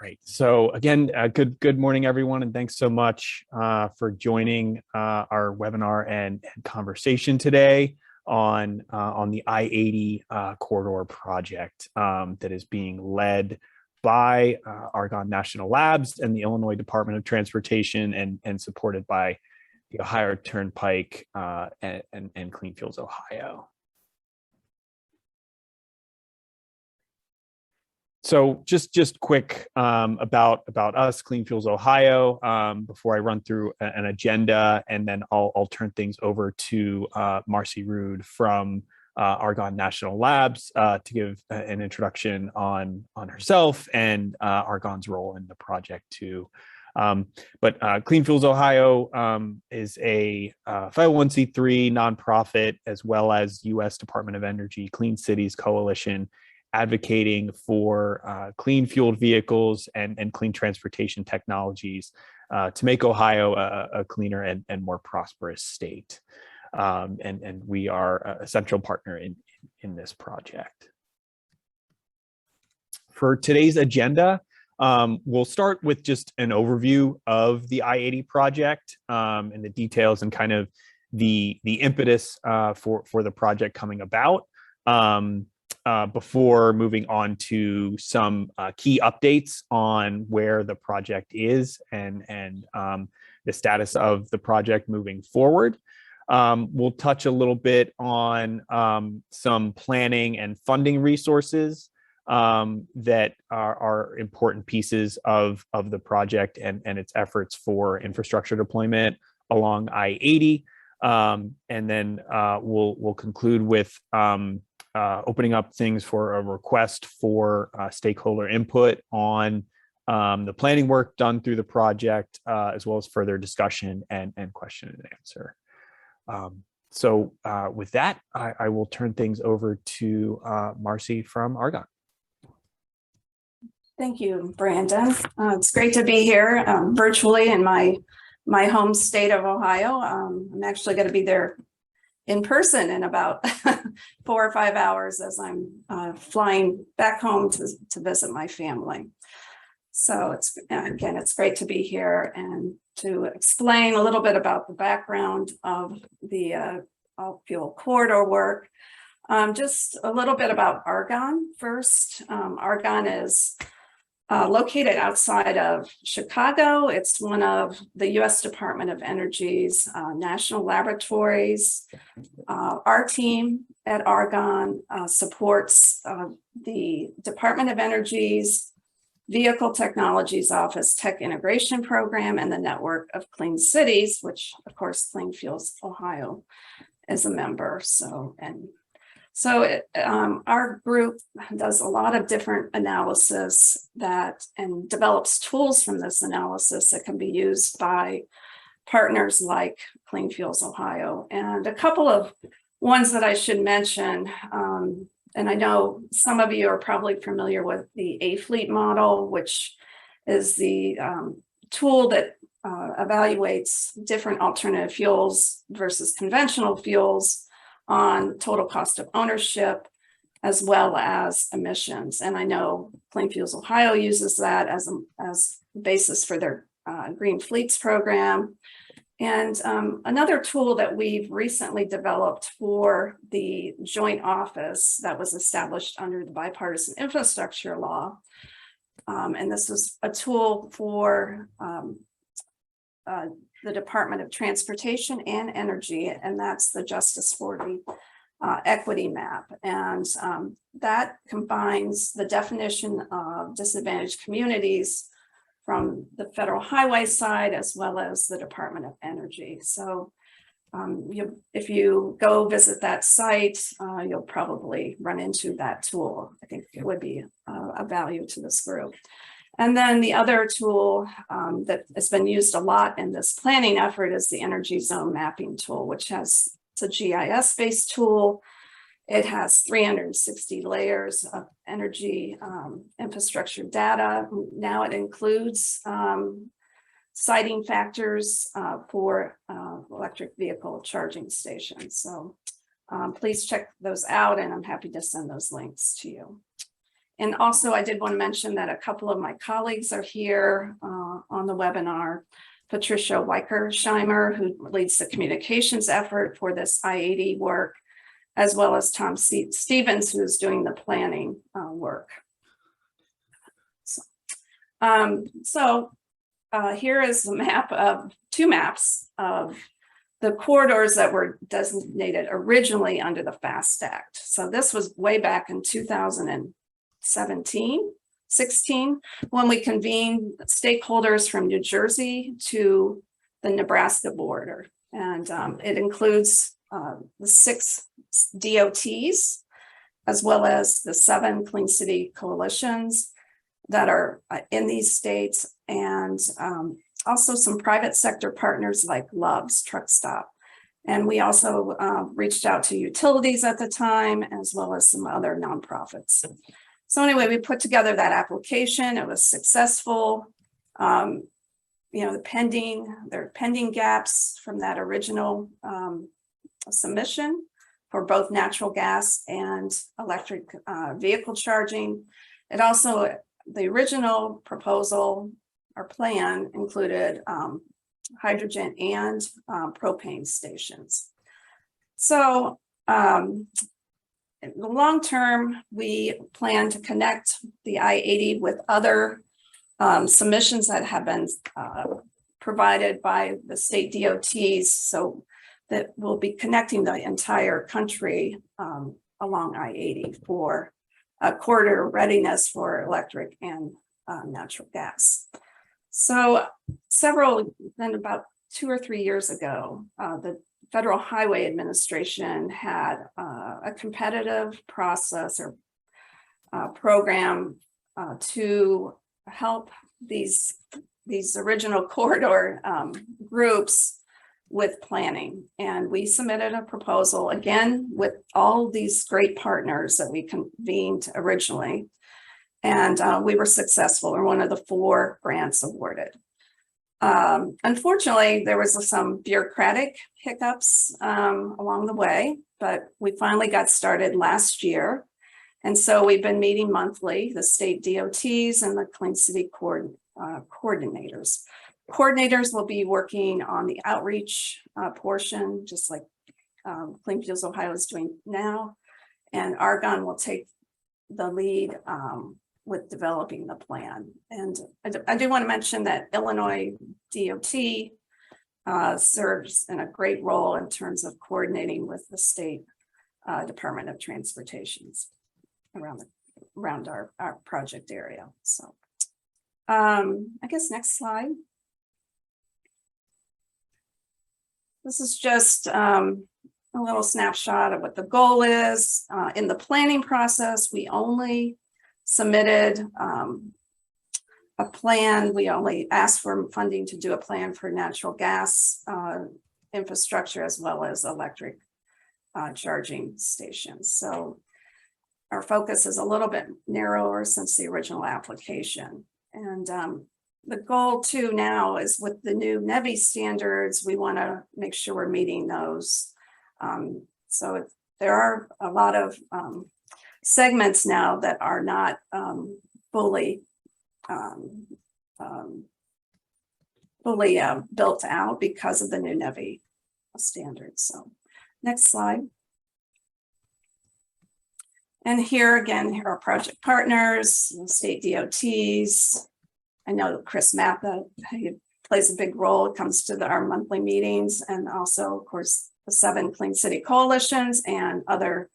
Right. So again, good morning, everyone, and thanks so much for joining our webinar and conversation today on the I-80 corridor project that is being led by Argonne National Labs and the Illinois Department of Transportation and supported by the Ohio Turnpike and Clean Fuels Ohio. So just quick about us, Clean Fuels Ohio, before I run through an agenda, and then I'll turn things over to Marcy Rude from Argonne National Labs to give an introduction on herself and Argonne's role in the project too. But Clean Fuels Ohio is a 501c3 nonprofit, as well as U.S. Department of Energy Clean Cities Coalition, advocating for clean fueled vehicles and clean transportation technologies to make Ohio a cleaner and more prosperous state. And we are a central partner in this project. For today's agenda, we'll start with just an overview of the I-80 project and the details and kind of the impetus for the project coming about. Before moving on to some key updates on where the project is and the status of the project moving forward. We'll touch a little bit on some planning and funding resources that are important pieces of the project and its efforts for infrastructure deployment along I-80. And then we'll conclude with opening up things for a request for stakeholder input on the planning work done through the project, as well as further discussion and question and answer. So with that, I will turn things over to Marcy from Argonne. Thank you, Brandon. It's great to be here virtually in my home state of Ohio. I'm actually going to be there in person in about 4 or 5 hours as I'm flying back home to visit my family. So it's great to be here and to explain a little bit about the background of the all-fuel corridor work. Just a little bit about Argonne first. Argonne is located outside of Chicago. It's one of the U.S. Department of Energy's national laboratories. Our team at Argonne supports the Department of Energy's Vehicle Technologies Office Tech Integration Program and the Network of Clean Cities, which of course Clean Fuels Ohio is a member. So our group does a lot of different analysis and develops tools from this analysis that can be used by partners like Clean Fuels Ohio. And a couple of ones that I should mention, and I know some of you are probably familiar with the A-Fleet model, which is the tool that evaluates different alternative fuels versus conventional fuels on total cost of ownership, as well as emissions. And I know Clean Fuels Ohio uses that as a basis for their Green Fleets program. And another tool that we've recently developed for the joint office that was established under the bipartisan infrastructure law. And this was a tool for the Department of Transportation and Energy, and that's the Justice 40 equity map. And that combines the definition of disadvantaged communities from the federal highway side, as well as the Department of Energy. So if you go visit that site, you'll probably run into that tool. I think it would be a value to this group. And then the other tool that has been used a lot in this planning effort is the energy zone mapping tool, which it's a GIS-based tool. It has 360 layers of energy infrastructure data. Now it includes siting factors for electric vehicle charging stations. So please check those out, and I'm happy to send those links to you. And also I did want to mention that a couple of my colleagues are here on the webinar. Patricia Weikersheimer, who leads the communications effort for this I-80 work, as well as Tom Stevens, who's doing the planning work. So here is the map of two maps of the corridors that were designated originally under the FAST Act. So this was way back in 2016, when we convened stakeholders from New Jersey to the Nebraska border. And it includes the 6 DOTs, as well as the 7 Clean City coalitions that are in these states, and also some private sector partners like Love's Truck Stop. And we also reached out to utilities at the time, as well as some other nonprofits. So anyway, we put together that application. It was successful. You know, there are pending gaps from that original submission for both natural gas and electric vehicle charging. It also, the original proposal or plan included hydrogen and propane stations. So in the long term, we plan to connect the I-80 with other submissions that have been provided by the state DOTs, so that we'll be connecting the entire country along I-80 for a corridor readiness for electric and natural gas. So then about 2 or 3 years ago, the Federal Highway Administration had a competitive process or program to help these original corridor groups with planning. And we submitted a proposal again with all these great partners that we convened originally. And we were successful. We're one of the 4 grants awarded. Unfortunately, there was some bureaucratic hiccups along the way, but we finally got started last year. And so we've been meeting monthly, the state DOTs and the Clean City coordinators. Coordinators will be working on the outreach portion, just like Clean Fuels Ohio is doing now. And Argonne will take the lead with developing the plan. And I do want to mention that Illinois DOT serves in a great role in terms of coordinating with the state Department of Transportations around our project area. So I guess next slide. This is just a little snapshot of what the goal is. In the planning process, we only submitted a plan. We only asked for funding to do a plan for natural gas infrastructure as well as electric charging stations. So our focus is a little bit narrower since the original application. And the goal too now is with the new NEVI standards, we want to make sure we're meeting those. So there are a lot of segments now that are not fully built out because of the new NEVI standards. So next slide. And here again, here are project partners, state DOTs. I know Chris Mappa, he plays a big role. It comes to our monthly meetings, and also, of course, the 7 Clean City coalitions and other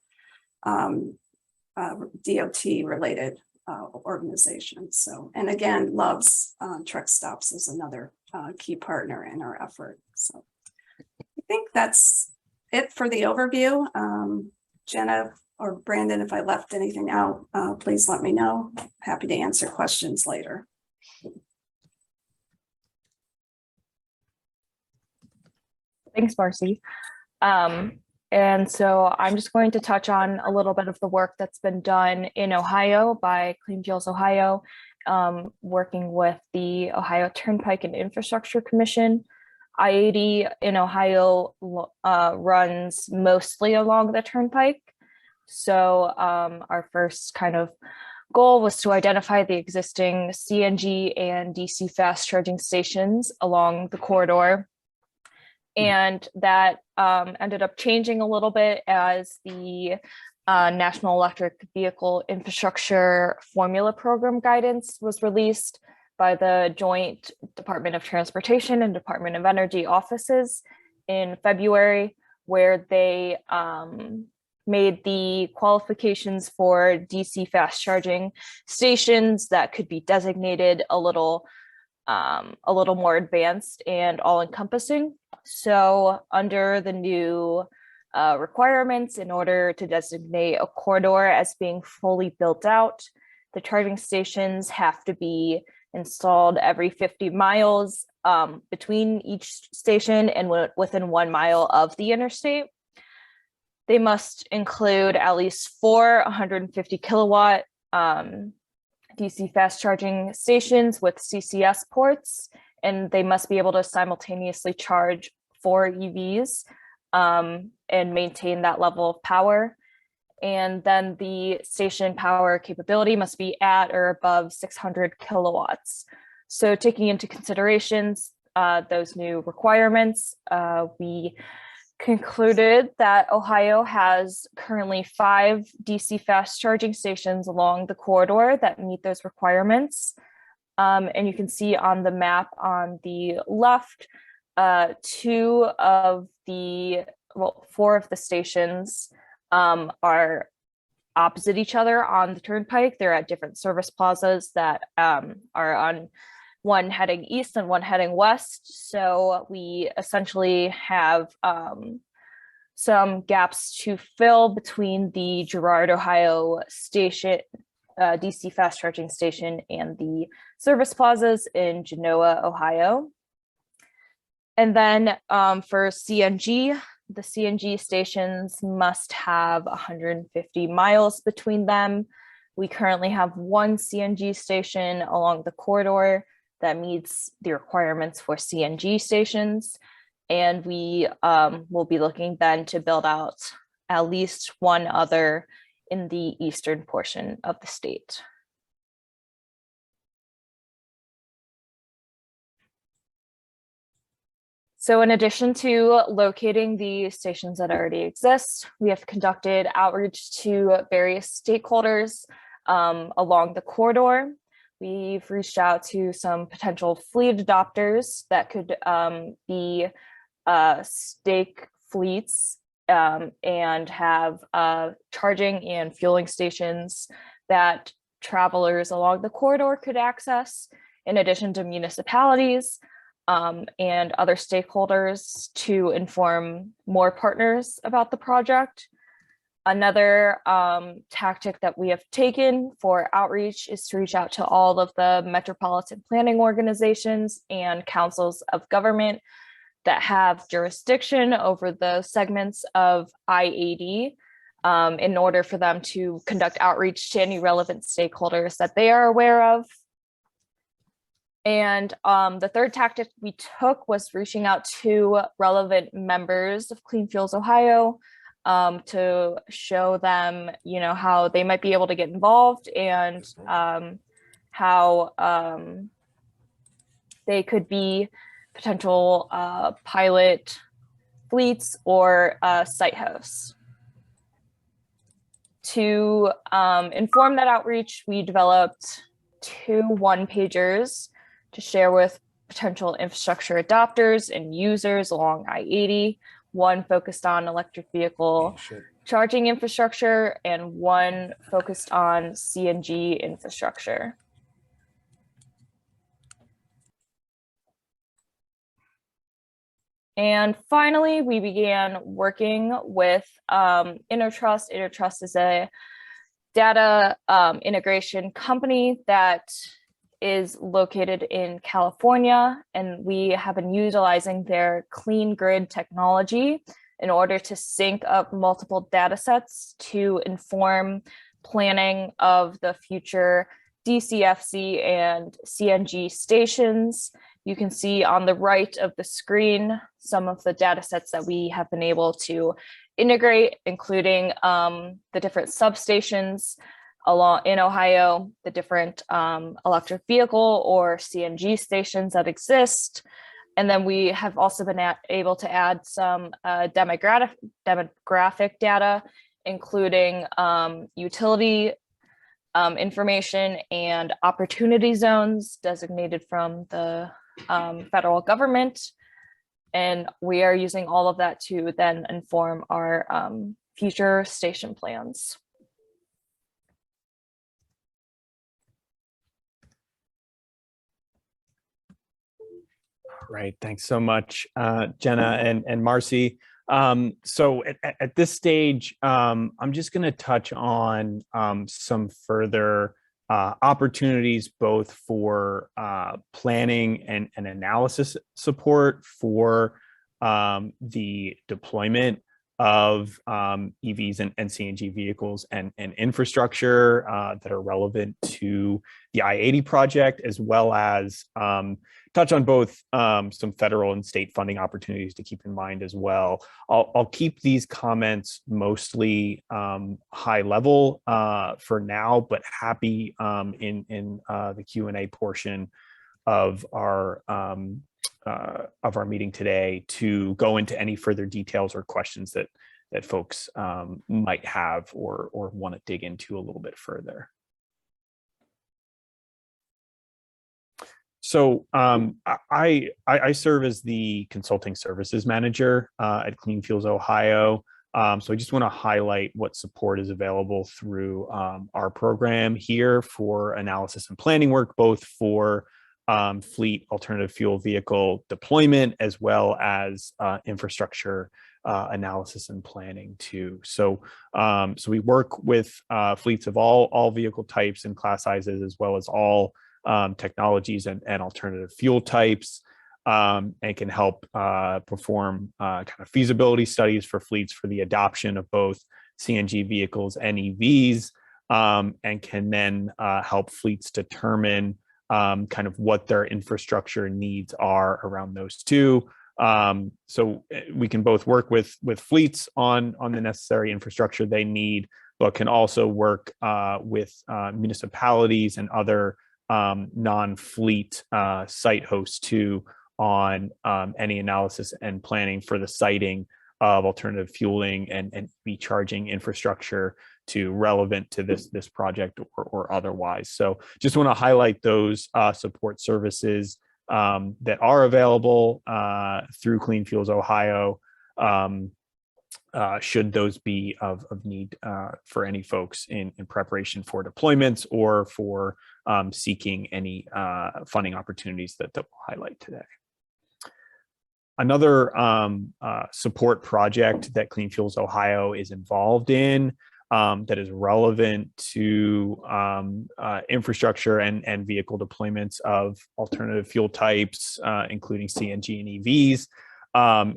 DOT-related organizations. So, and again, Love's Truck Stops is another key partner in our effort. So, I think that's it for the overview. Jenna or Brandon, if I left anything out, please let me know. Happy to answer questions later. Thanks, Marcy. And so I'm just going to touch on a little bit of the work that's been done in Ohio by Clean Fuels Ohio, working with the Ohio Turnpike and Infrastructure Commission. I-80 in Ohio runs mostly along the turnpike. So our first kind of goal was to identify the existing CNG and DC fast charging stations along the corridor. And that ended up changing a little bit as the National Electric Vehicle Infrastructure Formula Program guidance was released by the joint Department of Transportation and Department of Energy offices in February, where they made the qualifications for DC fast charging stations that could be designated a little more advanced and all-encompassing. So under the new requirements, in order to designate a corridor as being fully built out, the charging stations have to be installed every 50 miles between each station and within 1 mile of the interstate. They must include at least 4 150 kilowatt DC fast charging stations with CCS ports, and they must be able to simultaneously charge 4 EVs and maintain that level of power. And then the station power capability must be at or above 600 kilowatts. So taking into considerations those new requirements, we concluded that Ohio has currently 5 DC fast charging stations along the corridor that meet those requirements. And you can see on the map on the left, 4 of the stations are opposite each other on the turnpike. They're at different service plazas that are on one heading east and one heading west. So we essentially have some gaps to fill between the Girard, Ohio station, DC fast charging station, and the service plazas in Genoa, Ohio. And then for CNG, the CNG stations must have 150 miles between them. We currently have 1 CNG station along the corridor that meets the requirements for CNG stations. And we will be looking then to build out at least 1 other in the eastern portion of the state. So in addition to locating the stations that already exist, we have conducted outreach to various stakeholders along the corridor. We've reached out to some potential fleet adopters that could be stake fleets and have charging and fueling stations that travelers along the corridor could access, in addition to municipalities and other stakeholders to inform more partners about the project. Another tactic that we have taken for outreach is to reach out to all of the metropolitan planning organizations and councils of government that have jurisdiction over the segments of I-80 in order for them to conduct outreach to any relevant stakeholders that they are aware of. And the third tactic we took was reaching out to relevant members of Clean Fuels Ohio to show them, how they might be able to get involved and how they could be potential pilot fleets or site hosts. To inform that outreach, we developed 2 one-pagers to share with potential infrastructure adopters and users along I-80, one focused on electric vehicle charging infrastructure and one focused on CNG infrastructure. And finally, we began working with InnoTrust. InnoTrust is a data integration company that is located in California, and we have been utilizing their clean grid technology in order to sync up multiple data sets to inform planning of the future DCFC and CNG stations. You can see on the right of the screen some of the data sets that we have been able to integrate, including the different substations in Ohio, the different electric vehicle or CNG stations that exist. And then we have also been able to add some demographic data, including utility information and opportunity zones designated from the federal government. And we are using all of that to then inform our future station plans. Right. Thanks so much, Jenna and Marcy. So at this stage, I'm just going to touch on some further opportunities both for planning and analysis support for the deployment of EVs and CNG vehicles and infrastructure that are relevant to the I-80 project, as well as touch on both some federal and state funding opportunities to keep in mind as well. I'll keep these comments mostly high level for now, but happy in the Q&A portion of our meeting today to go into any further details or questions that folks might have or want to dig into a little bit further. So I serve as the consulting services manager at Clean Fuels Ohio. So I just want to highlight what support is available through our program here for analysis and planning work, both for fleet alternative fuel vehicle deployment, as well as infrastructure analysis and planning too. So we work with fleets of all vehicle types and class sizes, as well as all technologies and alternative fuel types, and can help perform kind of feasibility studies for fleets for the adoption of both CNG vehicles and EVs, and can then help fleets determine kind of what their infrastructure needs are around those two. So we can both work with fleets on the necessary infrastructure they need, but can also work with municipalities and other non-fleet site hosts too on any analysis and planning for the siting of alternative fueling and EV charging infrastructure to relevant to this project or otherwise. So just want to highlight those support services that are available through Clean Fuels Ohio, should those be of need for any folks in preparation for deployments or for seeking any funding opportunities that we'll highlight today. Another support project that Clean Fuels Ohio is involved in that is relevant to infrastructure and vehicle deployments of alternative fuel types, including CNG and EVs,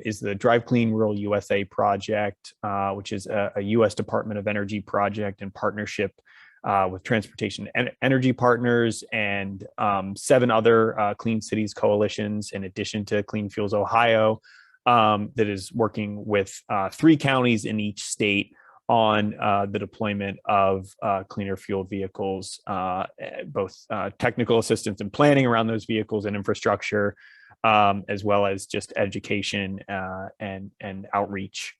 is the Drive Clean Rural USA project, which is a U.S. Department of Energy project in partnership with Transportation and Energy Partners and 7 other Clean Cities coalitions, in addition to Clean Fuels Ohio, that is working with 3 counties in each state on the deployment of cleaner fuel vehicles, both technical assistance and planning around those vehicles and infrastructure, as well as just education and outreach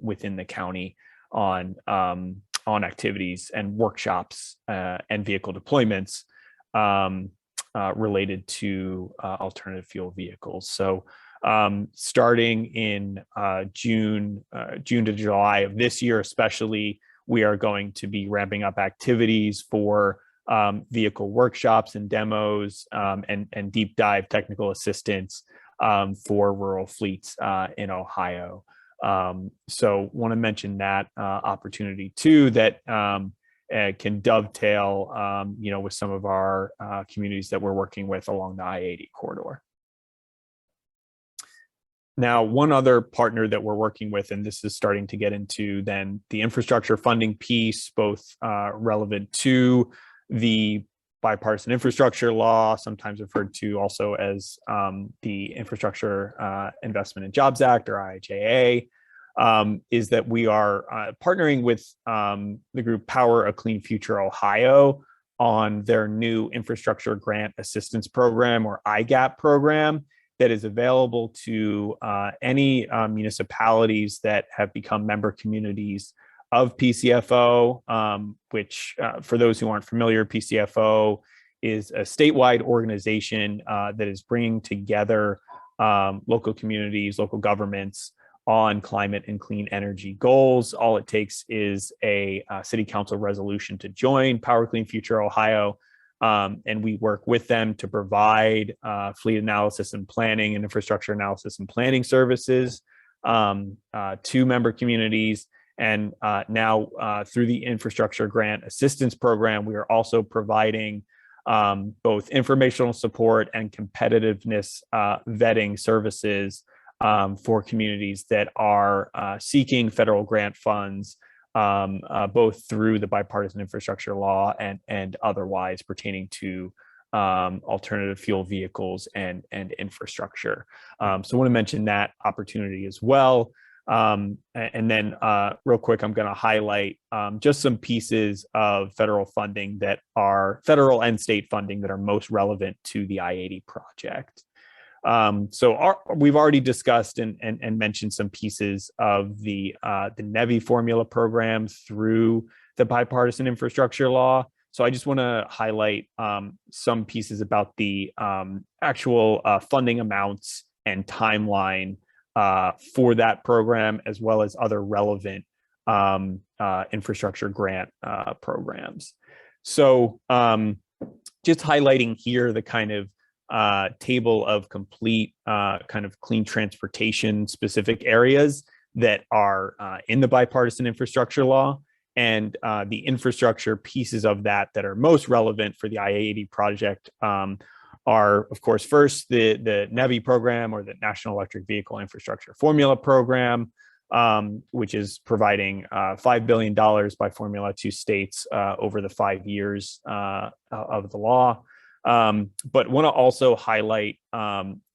within the county on activities and workshops and vehicle deployments related to alternative fuel vehicles. So starting in June to July of this year, especially, we are going to be ramping up activities for vehicle workshops and demos and deep dive technical assistance for rural fleets in Ohio. So want to mention that opportunity too, that can dovetail, with some of our communities that we're working with along the I-80 corridor. Now, one other partner that we're working with, and this is starting to get into then the infrastructure funding piece, both relevant to the bipartisan infrastructure law, sometimes referred to also as the Infrastructure Investment and Jobs Act, or IIJA, is that we are partnering with the group Power a Clean Future Ohio on their new infrastructure grant assistance program, or IGAP program, that is available to any municipalities that have become member communities of PCFO, which for those who aren't familiar, PCFO is a statewide organization that is bringing together local communities, local governments on climate and clean energy goals. All it takes is a city council resolution to join Power Clean Future Ohio. And we work with them to provide fleet analysis and planning and infrastructure analysis and planning services to member communities. And now through the infrastructure grant assistance program, we are also providing both informational support and competitiveness vetting services for communities that are seeking federal grant funds, both through the bipartisan infrastructure law and otherwise pertaining to alternative fuel vehicles and infrastructure. So I want to mention that opportunity as well. And then real quick, I'm going to highlight just some pieces of federal funding that are federal and state funding that are most relevant to the I-80 project. We've already discussed and mentioned some pieces of the NEVI formula program through the bipartisan infrastructure law. So I just want to highlight some pieces about the actual funding amounts and timeline for that program, as well as other relevant infrastructure grant programs. So just highlighting here the kind of table of complete kind of clean transportation specific areas that are in the bipartisan infrastructure law, and the infrastructure pieces of that that are most relevant for the I-80 project are, of course, first the NEVI program, or the National Electric Vehicle Infrastructure Formula Program, which is providing $5 billion by formula to states over the 5 years of the law. But want to also highlight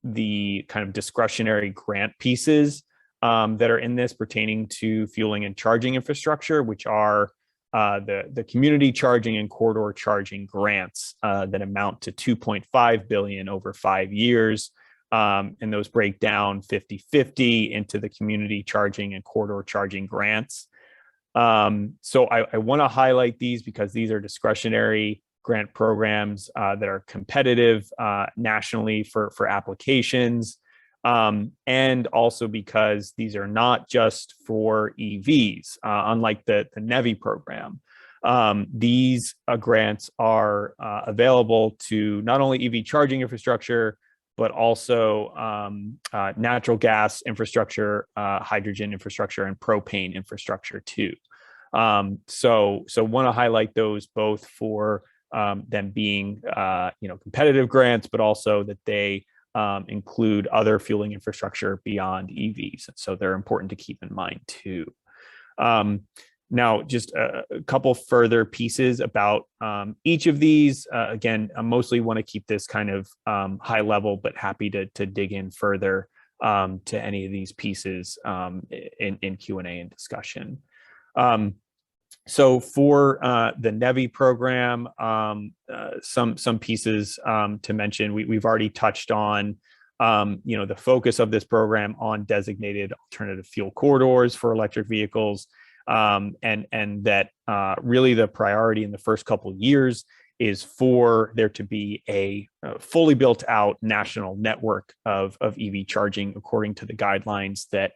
the kind of discretionary grant pieces that are in this pertaining to fueling and charging infrastructure, which are the community charging and corridor charging grants that amount to $2.5 billion over 5 years. And those break down 50-50 into the community charging and corridor charging grants. So I want to highlight these because these are discretionary grant programs that are competitive nationally for applications. And also because these are not just for EVs, unlike the NEVI program. These grants are available to not only EV charging infrastructure, but also natural gas infrastructure, hydrogen infrastructure, and propane infrastructure too. So want to highlight those both for them being competitive grants, but also that they include other fueling infrastructure beyond EVs. So they're important to keep in mind too. Now, just a couple further pieces about each of these. Again, I mostly want to keep this kind of high level, but happy to dig in further to any of these pieces in Q&A and discussion. So for the NEVI program, some pieces to mention. We've already touched on the focus of this program on designated alternative fuel corridors for electric vehicles, and that really the priority in the first couple of years is for there to be a fully built out national network of EV charging according to the guidelines that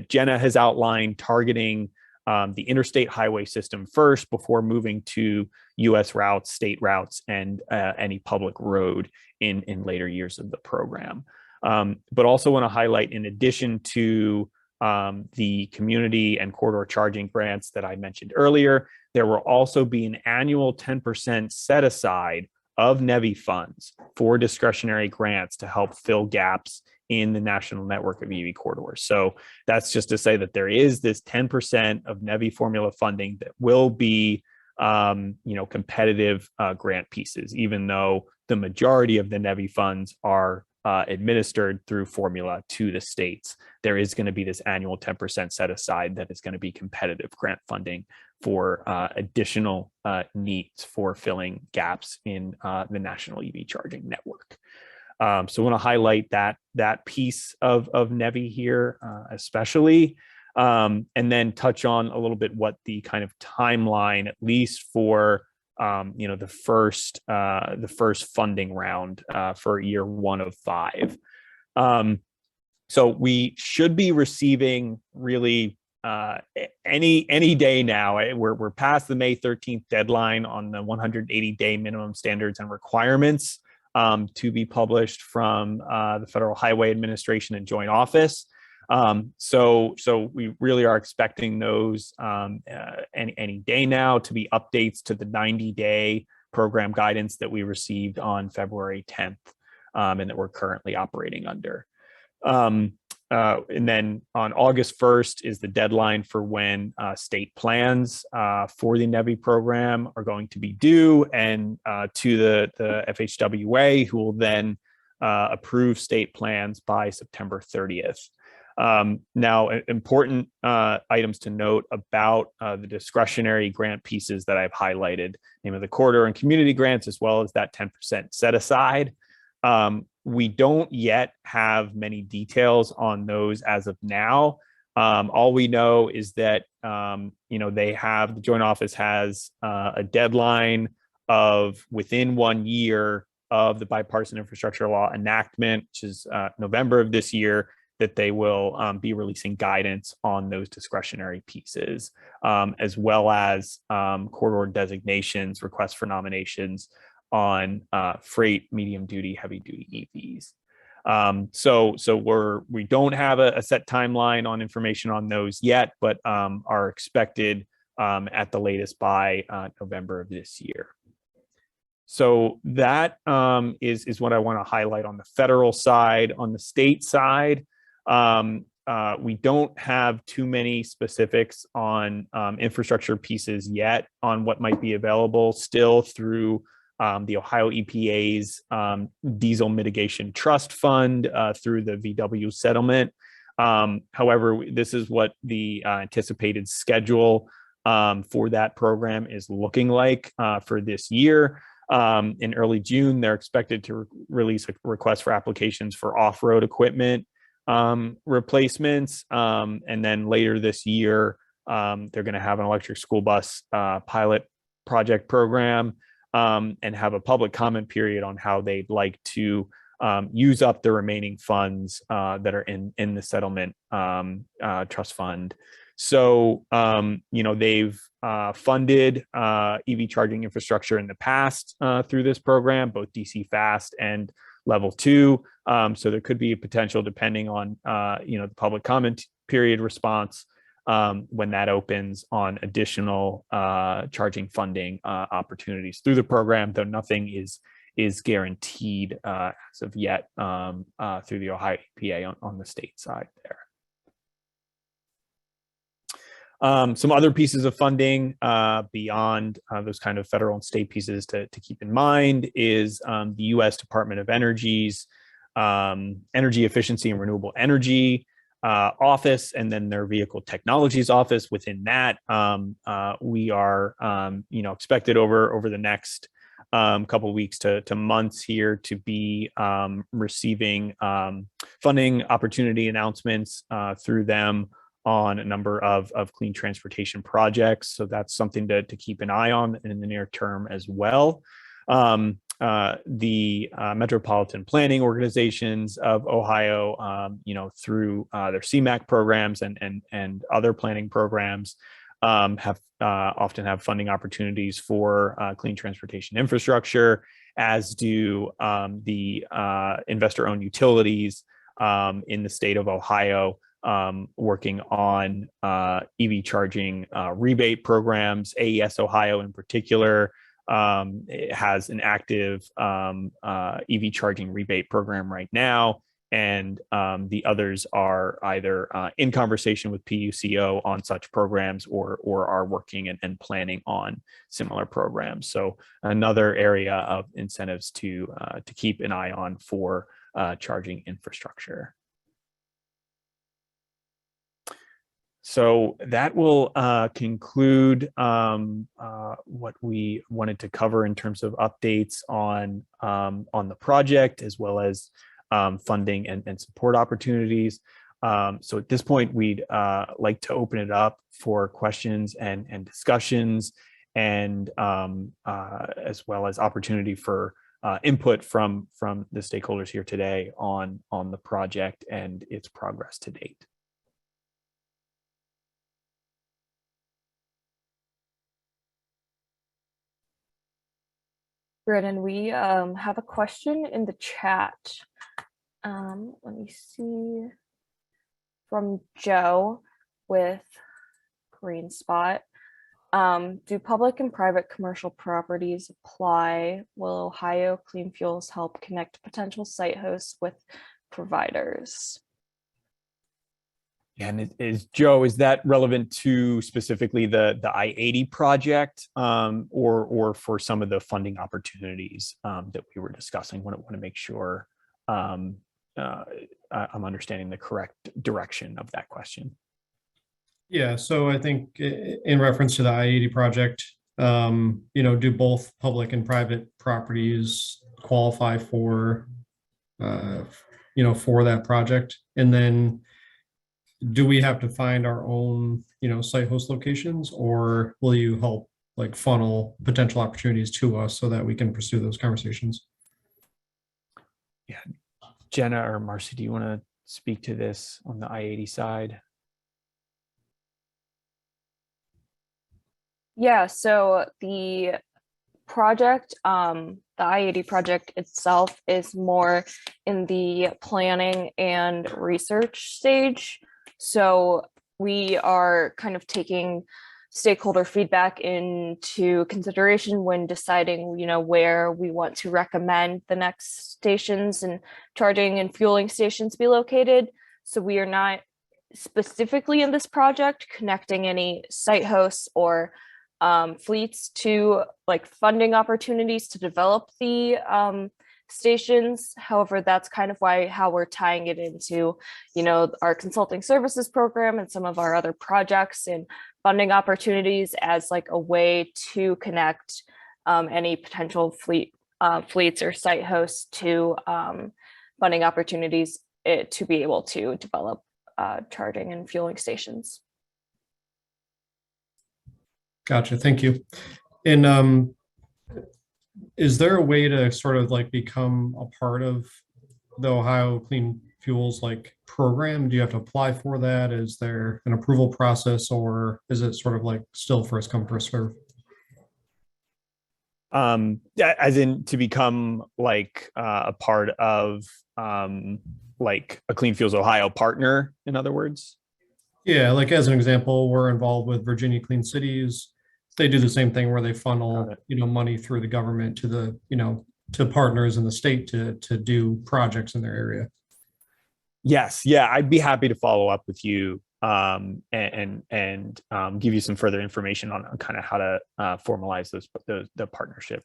Jenna has outlined, targeting the interstate highway system first before moving to U.S. routes, state routes, and any public road in later years of the program. But also want to highlight, in addition to the community and corridor charging grants that I mentioned earlier, there will also be an annual 10% set aside of NEVI funds for discretionary grants to help fill gaps in the national network of EV corridors. So that's just to say that there is this 10% of NEVI formula funding that will be, competitive grant pieces, even though the majority of the NEVI funds are administered through formula to the states, there is going to be this annual 10% set aside that is going to be competitive grant funding for additional needs for filling gaps in the national EV charging network. So I want to highlight that piece of NEVI here, especially, and then touch on a little bit what the kind of timeline, at least for the first funding round for year 1 of 5. So we should be receiving really any day now. We're past the May 13th deadline on the 180-day minimum standards and requirements to be published from the Federal Highway Administration and Joint Office. So we really are expecting those any day now to be updates to the 90-day program guidance that we received on February 10th and that we're currently operating under. And then on August 1st is the deadline for when state plans for the NEVI program are going to be due, and to the FHWA, who will then approve state plans by September 30th. Now, important items to note about the discretionary grant pieces that I've highlighted, name of the corridor and community grants, as well as that 10% set aside. We don't yet have many details on those as of now. All we know is that the Joint Office has a deadline of within 1 year of the bipartisan infrastructure law enactment, which is November of this year, that they will be releasing guidance on those discretionary pieces, as well as corridor designations, requests for nominations on freight, medium duty, heavy duty EVs. So we don't have a set timeline on information on those yet, but are expected at the latest by November of this year. So that is what I want to highlight on the federal side. On the state side, we don't have too many specifics on infrastructure pieces yet on what might be available still through the Ohio EPA's Diesel Mitigation Trust Fund through the VW settlement. However, this is what the anticipated schedule for that program is looking like for this year. In early June, they're expected to release a request for applications for off-road equipment replacements. And then later this year, they're going to have an electric school bus pilot project program, and have a public comment period on how they'd like to use up the remaining funds that are in the settlement trust fund. So, they've funded EV charging infrastructure in the past through this program, both DC fast and level 2. So there could be a potential, depending on the public comment period response, when that opens, on additional charging funding opportunities through the program, though nothing is guaranteed as of yet through the Ohio EPA on the state side there. Some other pieces of funding beyond those kind of federal and state pieces to keep in mind is the U.S. Department of Energy's Energy Efficiency and Renewable Energy office, and then their Vehicle Technologies office. Within that, we are expected over the next couple of weeks to months here to be receiving funding opportunity announcements through them on a number of clean transportation projects. So that's something to keep an eye on in the near term as well. The metropolitan planning organizations of Ohio, through their CMAQ programs and other planning programs, often have funding opportunities for clean transportation infrastructure, as do the investor-owned utilities in the state of Ohio, working on EV charging rebate programs. AES Ohio in particular it has an active EV charging rebate program right now, and the others are either in conversation with PUCO on such programs or are working and planning on similar programs. So another area of incentives to keep an eye on for charging infrastructure. So that will conclude what we wanted to cover in terms of updates on the project, as well as funding and support opportunities. So at this point, we'd like to open it up for questions and discussions, and as well as opportunity for input from the stakeholders here today on the project and its progress to date. Brandon, we have a question in the chat. Let me see. From Joe with Green Spot. Do public and private commercial properties apply? Will Ohio Clean Fuels help connect potential site hosts with providers? And Joe, is that relevant to specifically the I-80 project, or for some of the funding opportunities that we were discussing? I want to make sure I'm understanding the correct direction of that question. Yeah, so I think in reference to the I-80 project, do both public and private properties qualify for, for that project? And then do we have to find our own, site host locations, or will you help like funnel potential opportunities to us so that we can pursue those conversations? Yeah, Jenna or Marcy, do you want to speak to this on the I-80 side? Yeah, so the project, the I-80 project itself is more in the planning and research stage. So we are kind of taking stakeholder feedback into consideration when deciding, where we want to recommend the next stations and charging and fueling stations be located. So we are not specifically in this project connecting any site hosts or fleets to like funding opportunities to develop the stations. However, that's kind of how we're tying it into, our consulting services program and some of our other projects and funding opportunities as like a way to connect any potential fleets or site hosts to funding opportunities to be able to develop charging and fueling stations. Gotcha. Thank you. And is there a way to sort of like become a part of the Ohio Clean Fuels like program? Do you have to apply for that? Is there an approval process, or is it sort of like still first come, first serve? As in to become like a part of like a Clean Fuels Ohio partner, in other words? Yeah, like as an example, we're involved with Virginia Clean Cities. They do the same thing where they funnel, money through the government to the, to partners in the state to do projects in their area. Yes, yeah, I'd be happy to follow up with you and give you some further information on kind of how to formalize the partnership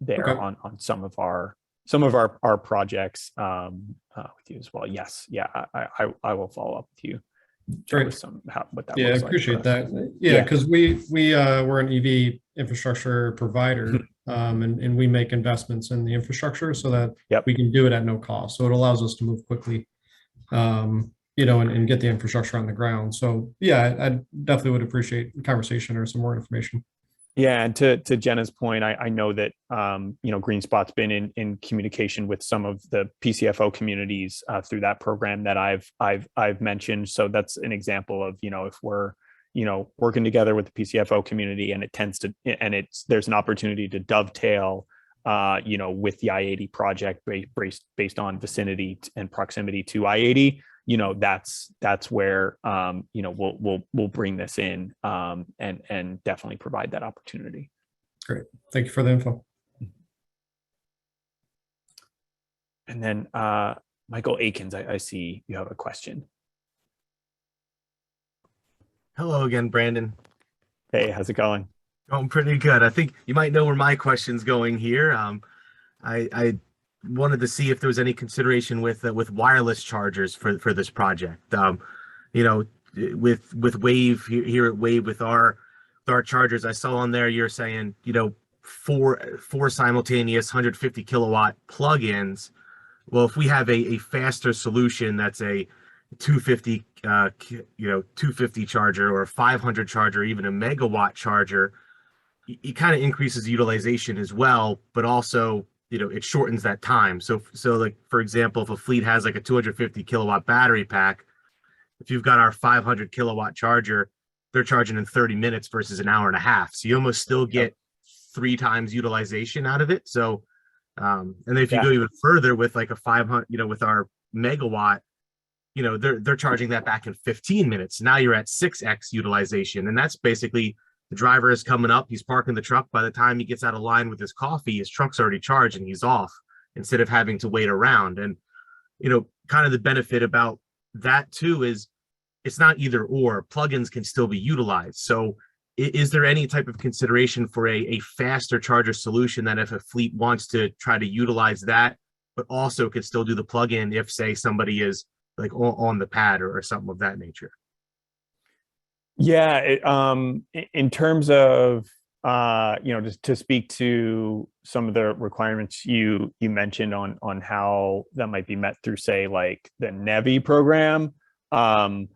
there. Okay. on some of our projects with you as well. Yes, yeah, I will follow up with you. Great. What that yeah, I appreciate that. Yeah, because we're an EV infrastructure provider, and we make investments in the infrastructure so that we can do it at no cost. So it allows us to move quickly, and get the infrastructure on the ground. So yeah, I definitely would appreciate a conversation or some more information. Yeah, and to Jenna's point, I know that Green Spot's been in communication with some of the PCFO communities through that program that I've mentioned. So that's an example of if we're working together with the PCFO community, and there's an opportunity to dovetail with the I-80 project based on vicinity and proximity to I-80. That's where we'll bring this in and definitely provide that opportunity. Great, thank you for the info. And then Michael Akins, I see you have a question. Hello again, Brandon. Hey, how's it going? Going pretty good. I think you might know where my question's going here. I wanted to see if there was any consideration with wireless chargers for this project. You know, with Wave here at Wave with our chargers, I saw on there you're saying, you know, four simultaneous 150 kilowatt plugins. Well, if we have a faster solution that's a 250 250 charger or a 500 charger, even a megawatt charger, it kind of increases utilization as well, but also, you know, it shortens that time. So like, for example, if a fleet has like a 250 kilowatt battery pack, if you've got our 500 kilowatt charger, they're charging in 30 minutes versus an hour and a half. So you almost still get 3 times utilization out of it. So, and then if you go even further with like a 500, you know, with our megawatt, you know, they're charging that back in 15 minutes. Now you're at 6x utilization. And that's basically the driver is coming up, he's parking the truck. By the time he gets out of line with his coffee, his truck's already charged and he's off instead of having to wait around. And, you know, kind of the benefit about that too is it's not either or, plugins can still be utilized. So is there any type of consideration for a faster charger solution that if a fleet wants to try to utilize that, but also could still do the plug-in if, say, somebody is like on the pad or something of that nature? Yeah, in terms of, you know, just to speak to some of the requirements you mentioned on how that might be met through, say, like the NEVI program, and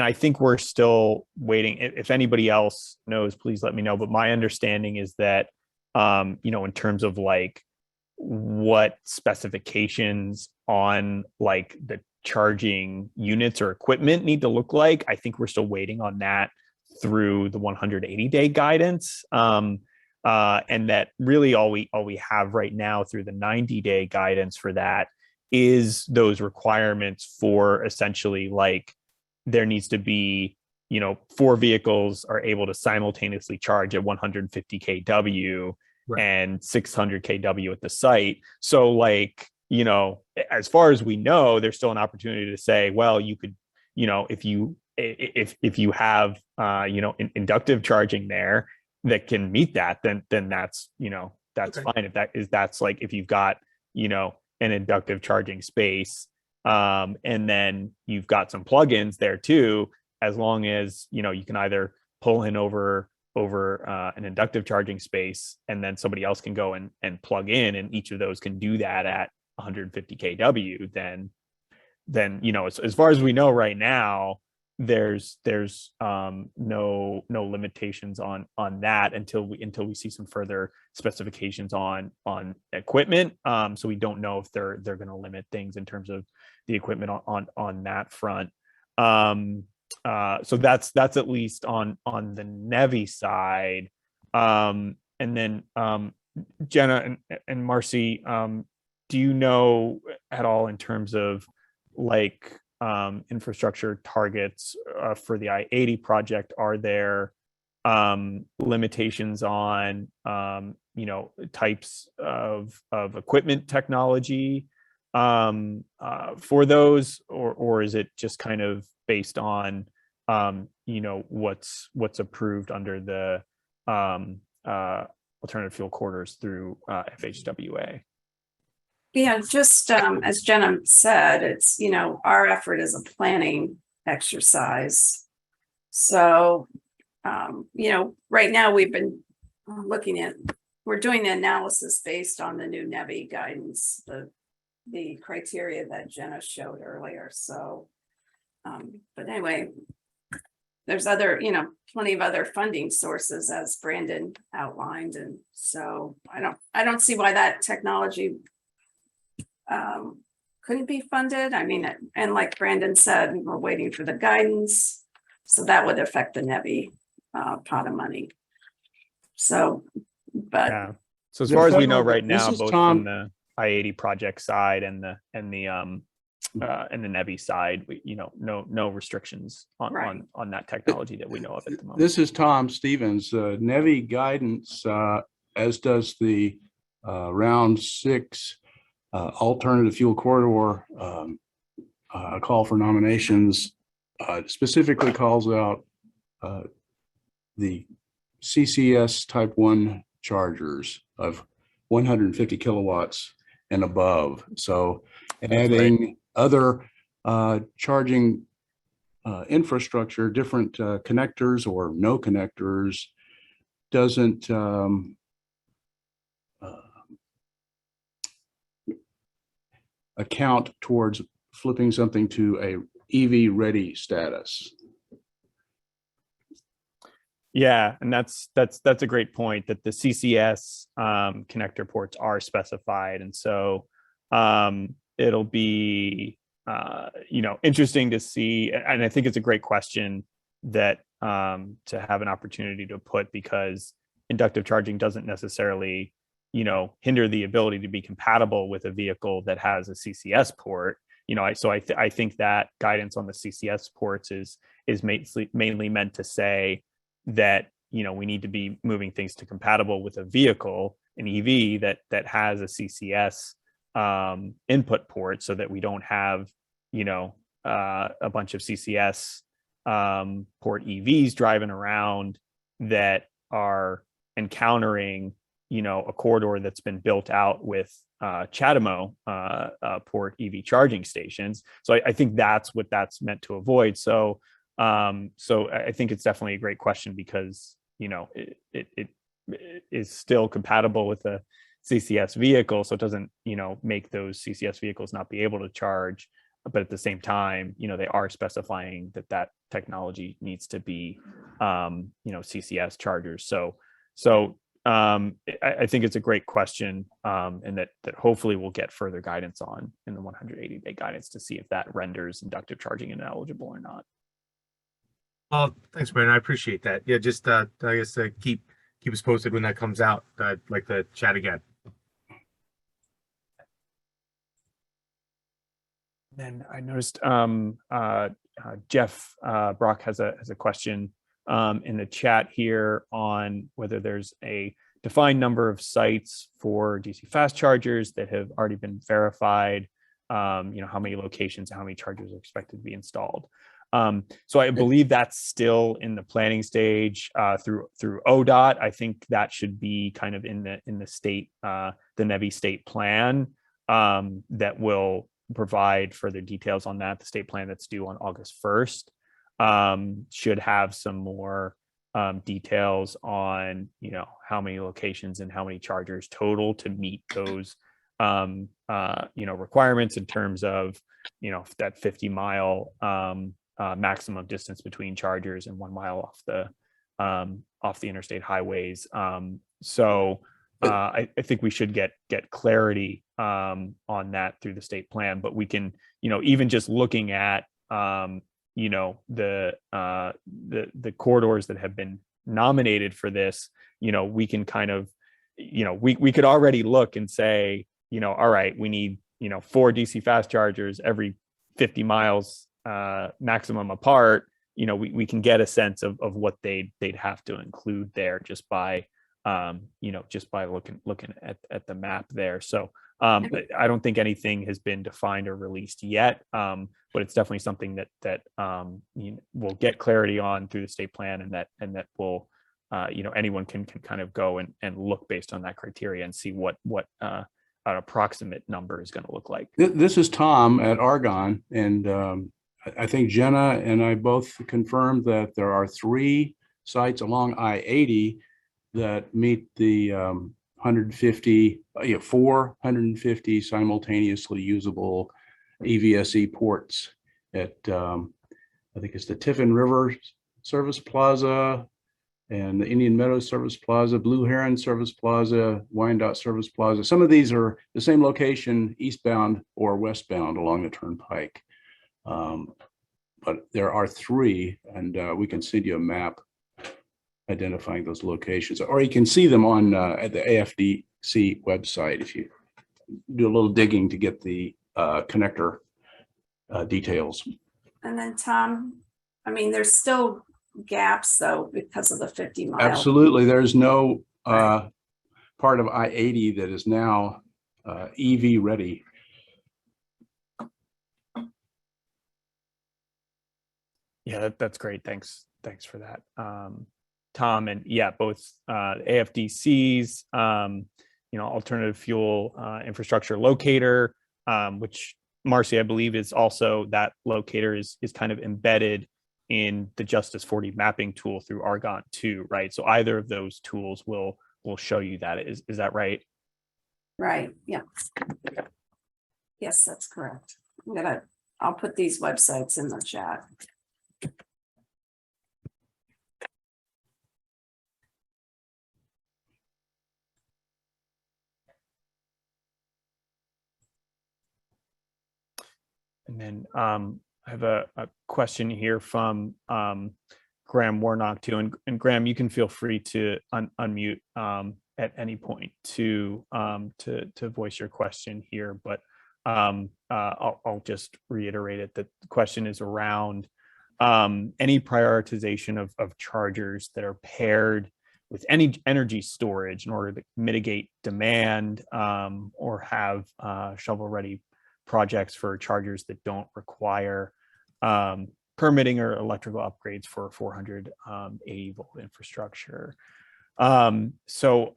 I think we're still waiting. If anybody else knows, please let me know. But my understanding is that, you know, in terms of like what specifications on like the charging units or equipment need to look like, I think we're still waiting on that through the 180-day guidance. And that really all we have right now through the 90-day guidance for that is those requirements for essentially like there needs to be, you know, 4 vehicles are able to simultaneously charge at 150 kW and 600 kW at the site. So like, you know, as far as we know, there's still an opportunity to say, well, you could, you know, if you have, you know, inductive charging there that can meet that, then that's, you know, that's fine. If that's like, if you've got, you know, an inductive charging space, and then you've got some plugins there too, as long as, you know, you can either pull in over an inductive charging space and then somebody else can go and plug in, and each of those can do that at 150 kW, then, you know, as far as we know right now, there's no limitations on that until we see some further specifications on equipment. So we don't know if they're going to limit things in terms of the equipment on that front. So that's at least on the NEVI side. And then Jenna and Marcy, do you know at all in terms of like infrastructure targets for the I-80 project? Are there limitations on you know, types of equipment technology for those, or is it just kind of based on you know, what's approved under the alternative fuel corridors through FHWA? Yeah, just as Jenna said, it's, you know, our effort is a planning exercise. So, you know, right now we've been we're doing the analysis based on the new NEVI guidance, the criteria that Jenna showed earlier. So, but anyway, there's other, you know, plenty of other funding sources as Brandon outlined. And so I don't see why that technology couldn't be funded. I mean, and like Brandon said, we're waiting for the guidance, so that would affect the NEVI pot of money. So, but yeah. So as far as we know right now, both from the I-80 project side and the NEVI side, you know, no restrictions on that technology that we know of at the moment. This is Tom Stevens. NEVI guidance, as does the round 6 alternative fuel corridor call for nominations, specifically calls out the CCS type 1 chargers of 150 kilowatts and above. So adding other charging infrastructure, different connectors or no connectors, doesn't account towards flipping something to a EV ready status. Yeah, and that's a great point, that the CCS connector ports are specified, and so it'll be interesting to see. And I think it's a great question that to have an opportunity to put, because inductive charging doesn't necessarily hinder the ability to be compatible with a vehicle that has a CCS port. I think that guidance on the CCS ports is mainly meant to say that we need to be moving things to compatible with a vehicle, an EV that has a CCS input port, so that we don't have a bunch of CCS port EVs driving around that are encountering a corridor that's been built out with CHAdeMO port EV charging stations. So I think that's what that's meant to avoid. So I think it's definitely a great question, because it is still compatible with a CCS vehicle, so it doesn't make those CCS vehicles not be able to charge, but at the same time they are specifying that technology needs to be CCS chargers. So I think it's a great question, and that hopefully we'll get further guidance on in the 180-day guidance to see if that renders inductive charging ineligible or not. Well, thanks, Brandon. I appreciate that. Yeah, just I guess keep us posted when that comes out. I'd like to chat again. Then I noticed Jeff Brock has a question in the chat here on whether there's a defined number of sites for DC fast chargers that have already been verified. How many locations, how many chargers are expected to be installed. So I believe that's still in the planning stage through ODOT. I think that should be kind of in the state, the NEVI state plan that will provide further details on that. The state plan that's due on August 1st should have some more details on how many locations and how many chargers total to meet those requirements in terms of that 50-mile maximum distance between chargers and 1 mile off the interstate highways. I think we should get clarity on that through the state plan, but we can even just looking at the corridors that have been nominated for this, we can kind of we could already look and say all right, we need 4 DC fast chargers every 50 miles maximum apart. We can get a sense of what they'd have to include there just by looking at the map there. So I don't think anything has been defined or released yet, but it's definitely something that we'll get clarity on through the state plan, and that will anyone can kind of go and look based on that criteria and see what an approximate number is going to look like. This is Tom at Argonne, and I think Jenna and I both confirmed that there are 3 sites along I-80 that meet the 450 simultaneously usable EVSE ports at I think it's the Tiffin River Service Plaza and the Indian Meadows Service Plaza, Blue Heron Service Plaza, Wyandotte Service Plaza. Some of these are the same location, eastbound or westbound along the turnpike. But there are 3, and we can send you a map identifying those locations, or you can see them on at the AFDC website if you do a little digging to get the connector details. And then Tom, there's still gaps though because of the 50 mile. Absolutely, there's no part of I-80 that is now EV ready. Yeah, that's great. Thanks for that, Tom. And yeah, both AFDCs alternative fuel infrastructure locator, which Marcy, I believe, is also, that locator is kind of embedded in the Justice 40 mapping tool through Argonne 2, right? So either of those tools will show you that. Is that right? Right, yeah. Yes, that's correct. I'll put these websites in the chat. And then I have a question here from Graham Warnock too. And Graham, you can feel free to unmute at any point to voice your question here. But I'll just reiterate it, that the question is around any prioritization of chargers that are paired with any energy storage in order to mitigate demand, or have shovel-ready projects for chargers that don't require permitting or electrical upgrades for 480 volt infrastructure. So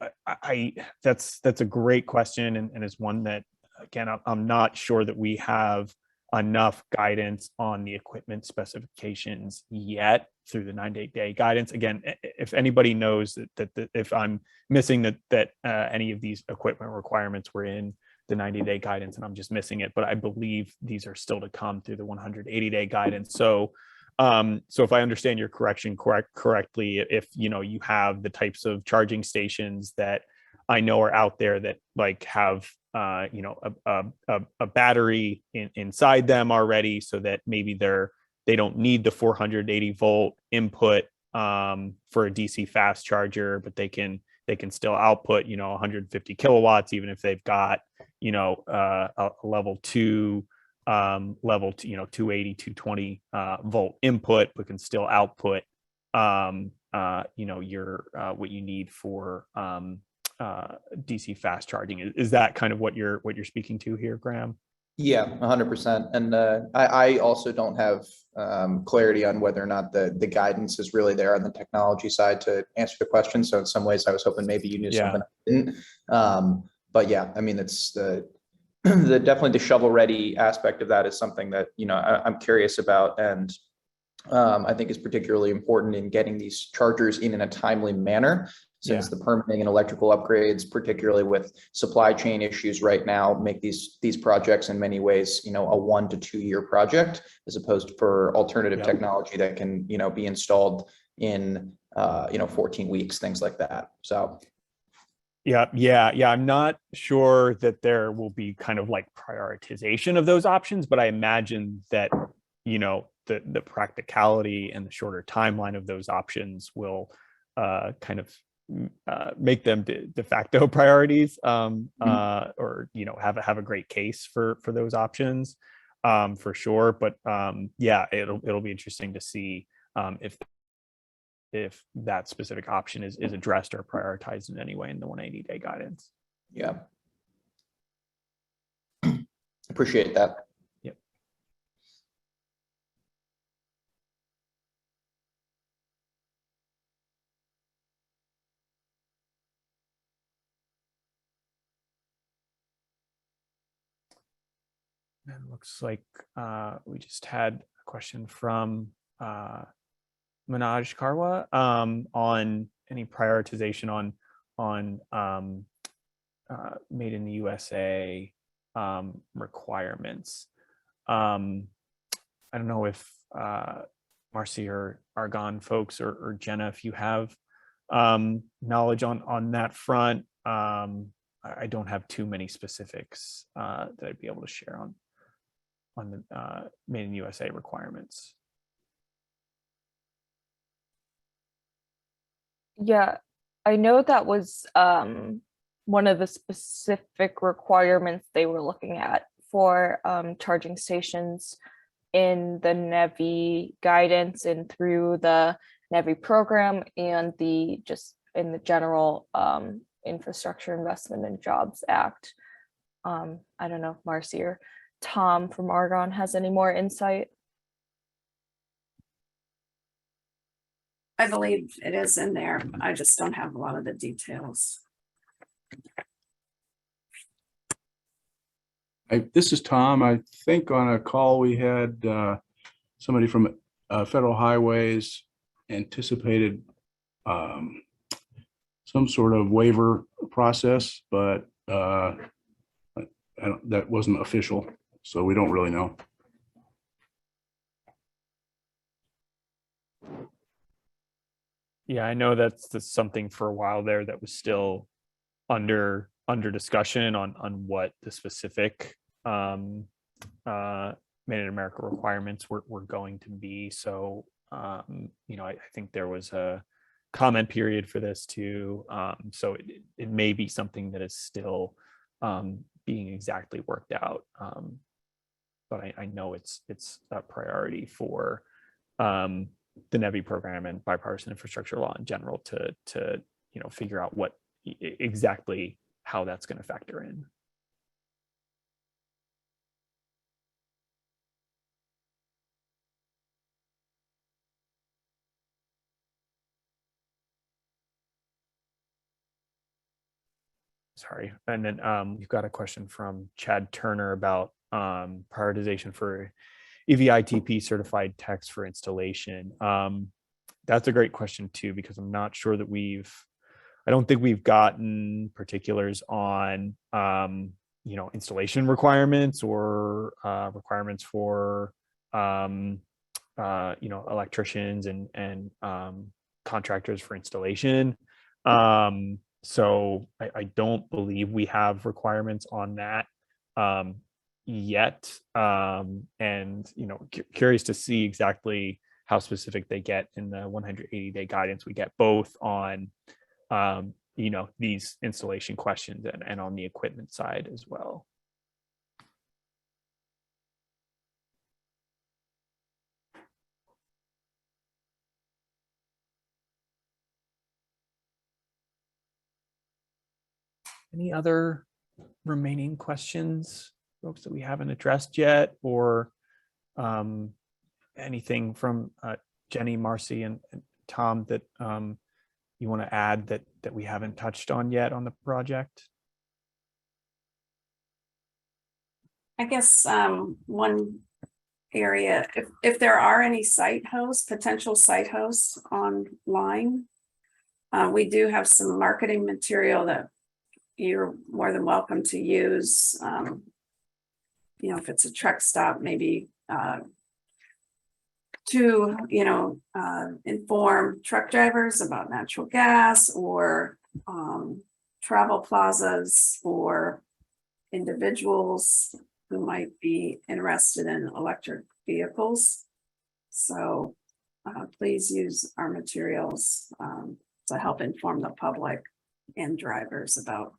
that's a great question, and is one that, again, I'm not sure that we have enough guidance on the equipment specifications yet through the 98-day guidance. Again, if anybody knows that if I'm missing that any of these equipment requirements were in the 90-day guidance and I'm just missing it, but I believe these are still to come through the 180-day guidance. So if I understand your correction correctly, if you have the types of charging stations that I know are out there that like have a battery inside them already, so that maybe they don't need the 480 volt input for a DC fast charger, but they can still output 150 kilowatts, even if they've got a level 2 280 220 volt input, but can still output your what you need for DC fast charging. Is that kind of what you're speaking to here, Graham? Yeah, 100%. And I also don't have clarity on whether or not the guidance is really there on the technology side to answer the question. So in some ways, I was hoping maybe you knew something I didn't. But yeah, I mean, it's definitely the shovel ready aspect of that is something that I'm curious about, and I think is particularly important in getting these chargers in a timely manner, since the permitting and electrical upgrades, particularly with supply chain issues right now, make these projects in many ways, a 1 to 2 year project, as opposed to for alternative technology that can, be installed in, 14 weeks, things like that. So. Yeah. I'm not sure that there will be kind of like prioritization of those options, but I imagine that, the practicality and the shorter timeline of those options will kind of make them de facto priorities, or have a great case for those options, for sure. But it'll be interesting to see if that specific option is addressed or prioritized in any way in the 180-day guidance. Yeah, appreciate that. Yep. And it looks like we just had a question from Manoj Karwa on any prioritization on made in the USA requirements. I don't know if Marcy or Argonne folks or Jenna, if you have knowledge on that front. I don't have too many specifics that I'd be able to share on the made in USA requirements. Yeah, I know that was one of the specific requirements they were looking at for charging stations in the NEVI guidance and through the NEVI program, and just in the general Infrastructure Investment and Jobs Act. I don't know if Marcy or Tom from Argonne has any more insight. I believe it is in there. I just don't have a lot of the details. This is Tom. I think on a call we had somebody from Federal Highways anticipated some sort of waiver process, but that wasn't official, so we don't really know. Yeah, I know that's something for a while there that was still under discussion on what the specific Made in America requirements were going to be. So you know, I think there was a comment period for this too. So it may be something that is still being exactly worked out. But I know it's a priority for the NEVI program and bipartisan infrastructure law in general to you know, figure out what exactly how that's going to factor in. Sorry. And then you've got a question from Chad Turner about prioritization for EVITP certified techs for installation. That's a great question too, because I'm not sure that I don't think we've gotten particulars on you know, installation requirements or requirements for you know, electricians and contractors for installation. So I don't believe we have requirements on that yet. And, you know, curious to see exactly how specific they get in the 180-day guidance. We get both on, you know, these installation questions and on the equipment side as well. Any other remaining questions, folks, that we haven't addressed yet, or anything from Jenny, Marcy, and Tom that you want to add that we haven't touched on yet on the project? I guess one area, if there are any site hosts, potential site hosts online, we do have some marketing material that you're more than welcome to use. You know, if it's a truck stop, maybe to, you know, inform truck drivers about natural gas, or travel plazas for individuals who might be interested in electric vehicles. So please use our materials to help inform the public and drivers about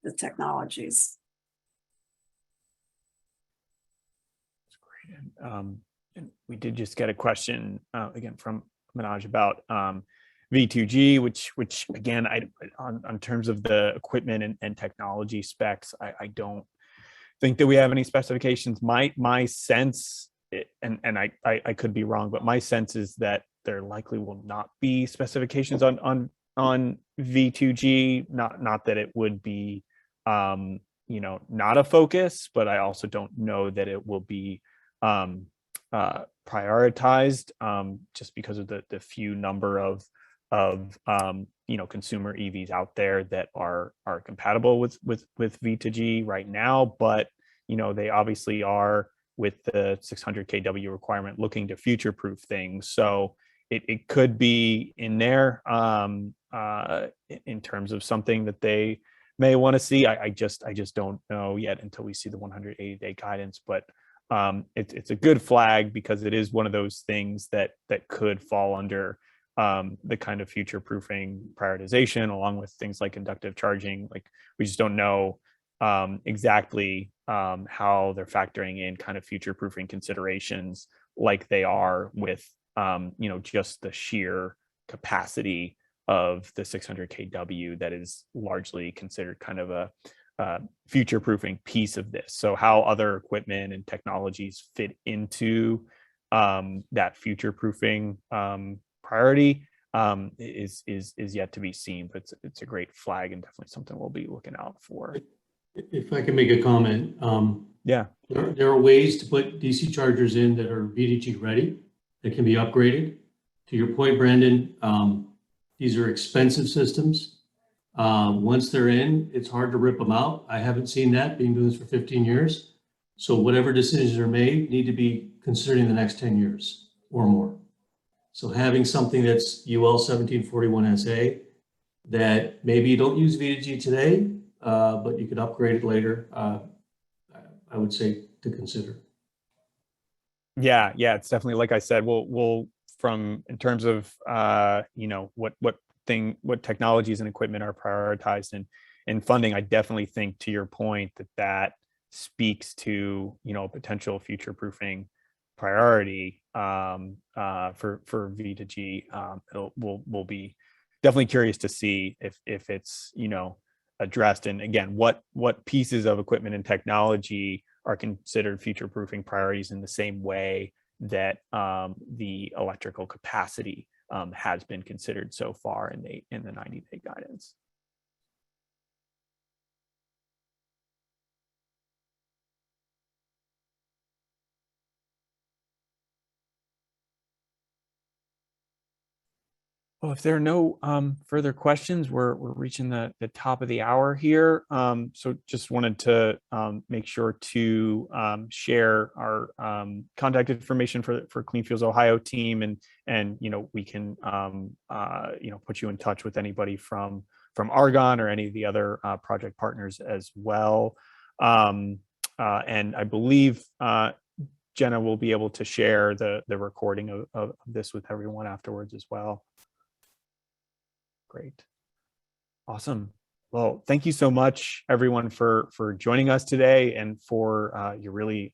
the technologies. That's great. And we did just get a question again from Manoj about V2G, which again, on terms of the equipment and technology specs, I don't think that we have any specifications. My sense, and I could be wrong, but my sense is that there likely will not be specifications on V2G. Not that it would be you know, not a focus, but I also don't know that it will be prioritized just because of the few number of you know, consumer EVs out there that are compatible with V2G right now. But you know, they obviously are, with the 600 kW requirement, looking to future proof things. So it could be in there in terms of something that they may want to see. I just don't know yet until we see the 180-day guidance. But it's a good flag, because it is one of those things that could fall under the kind of future proofing prioritization, along with things like inductive charging. Like, we just don't know exactly how they're factoring in kind of future proofing considerations, like they are with you know, just the sheer capacity of the 600 kW that is largely considered kind of a future proofing piece of this. So how other equipment and technologies fit into that future proofing priority is yet to be seen. But it's a great flag, and definitely something we'll be looking out for. If I can make a comment, Yeah. there are ways to put DC chargers in that are VDG ready, that can be upgraded. To your point, Brandon, these are expensive systems. Once they're in, it's hard to rip them out. I haven't seen that, being doing this for 15 years. So whatever decisions are made need to be considering the next 10 years or more. So having something that's UL 1741 SA that maybe you don't use VDG today, but you could upgrade it later, I would say to consider. Yeah, it's definitely, like I said, we'll from in terms of you know, what technologies and equipment are prioritized in funding. I definitely think, to your point, that speaks to, you know, potential future proofing priority for V2G. We'll be definitely curious to see if it's, you know, addressed, and again, what pieces of equipment and technology are considered future proofing priorities in the same way that the electrical capacity has been considered so far in the 90-day guidance. Well, if there are no further questions, we're reaching the top of the hour here. So just wanted to make sure to share our contact information for Clean Fuels Ohio team, and you know, we can you know, put you in touch with anybody from Argonne or any of the other project partners as well. And I believe Jenna will be able to share the recording of this with everyone afterwards as well. Great. Awesome. Well, thank you so much, everyone, for joining us today, and for your really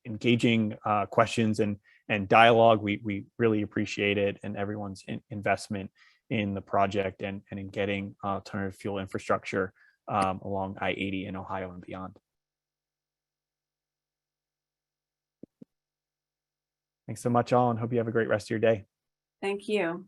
engaging questions and dialogue. We really appreciate it, and everyone's investment in the project and in getting alternative fuel infrastructure along I-80 in Ohio and beyond. Thanks so much, all, and hope you have a great rest of your day. Thank you.